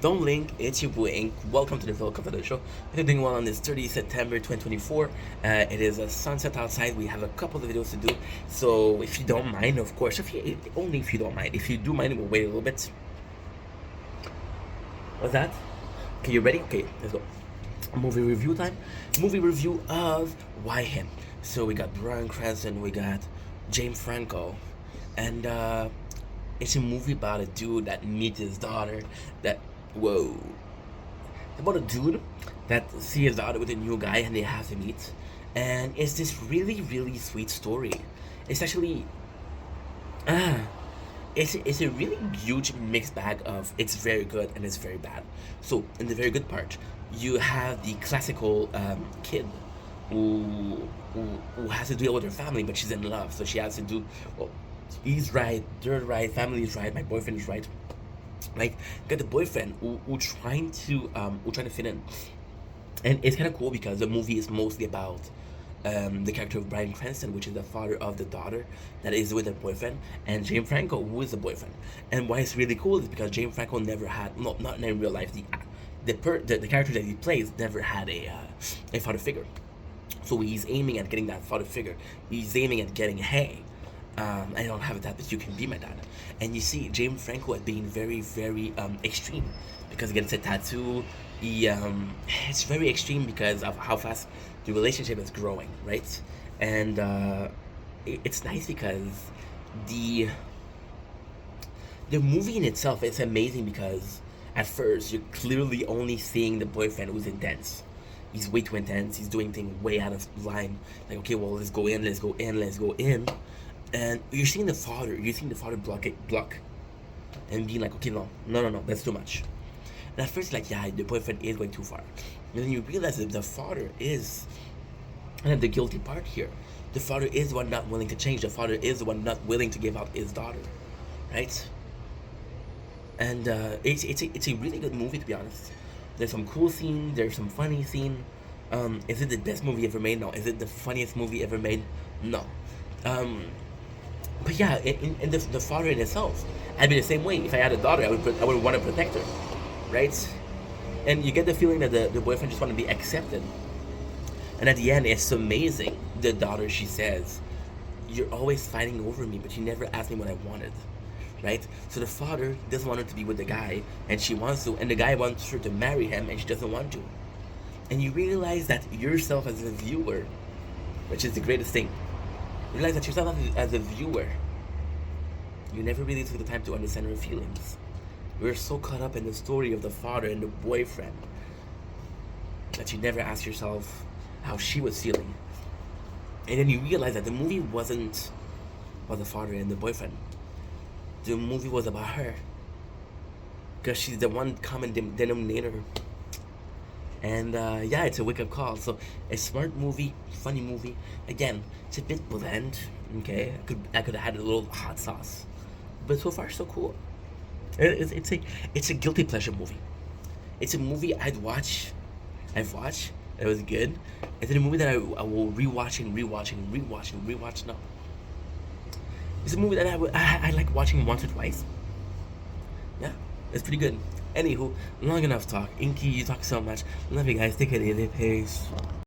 Don't link, it's your boy Ink. Welcome to the Welcome to the show. We're doing well on this 30th September 2024. It is a sunset outside. We have a couple of videos to do. So if you don't mind, of course, only if you don't mind. If you do mind, we'll wait a little bit. What's that? Okay, you ready? Okay, let's go. Movie review time. Movie review of Why Him. So we got Bryan Cranston, we got James Franco, and it's a movie about a dude that meets his daughter. That whoa, about a dude that sees his daughter with a new guy and they have to meet, and it's this really sweet story. It's actually ah it's a really huge mixed bag of it's very good and it's very bad. So in the very good part, you have the classical kid who has to deal with her family, but she's in love, so she has to do well. He's right, they're right, family is right, my boyfriend is right. Like, got the boyfriend who trying to fit in, and it's kind of cool because the movie is mostly about the character of Bryan Cranston, which is the father of the daughter that is with her boyfriend, and James Franco, who is the boyfriend. And why it's really cool is because James Franco never had, no, not in real life, the character that he plays never had a father figure. So he's aiming at getting that father figure. He's aiming at getting, hey, I don't have a dad, but you can be my dad. And you see James Franco as being very extreme because he gets a tattoo. It's very extreme because of how fast the relationship is growing, right? And it's nice because the the movie in itself is amazing because at first you're clearly only seeing the boyfriend who's intense. He's way too intense. He's doing things way out of line. Like, okay, well, let's go in, let's go in, let's go in. And you're seeing the father. You're seeing the father block, and being like, okay, no, that's too much. And at first, like, yeah, the boyfriend is going too far. And then you realize that the father is kind of the guilty part here. The father is the one not willing to change. The father is the one not willing to give up his daughter, right? And it's a really good movie, to be honest. There's some cool scenes. There's some funny scene. Is it the best movie ever made? No. Is it the funniest movie ever made? No. Um, but yeah, in the father in itself, I'd be the same way. If I had a daughter, I would want to protect her, right? And you get the feeling that the boyfriend just want to be accepted. And at the end, it's amazing. The daughter, she says, "You're always fighting over me, but you never asked me what I wanted." Right? So the father doesn't want her to be with the guy, and she wants to, and the guy wants her to marry him, and she doesn't want to. And you realize that yourself as a viewer, which is the greatest thing, you realize that yourself as a viewer, you never really took the time to understand her feelings. You're so caught up in the story of the father and the boyfriend that you never asked yourself how she was feeling. And then you realize that the movie wasn't about the father and the boyfriend. The movie was about her. Because she's the one common denominator. And yeah, it's a wake up call. So a smart movie, funny movie. Again, it's a bit bland. Okay, I could have had a little hot sauce, but so far so cool. It's a guilty pleasure movie. It's a movie I'd watch. I've watched. It was good. It's a movie that I will rewatch and rewatch and rewatch and rewatch. No, it's a movie that I like watching once or twice. Yeah, it's pretty good. Anywho, long enough talk. Inky, you talk so much. Love you guys. Take it easy. Peace.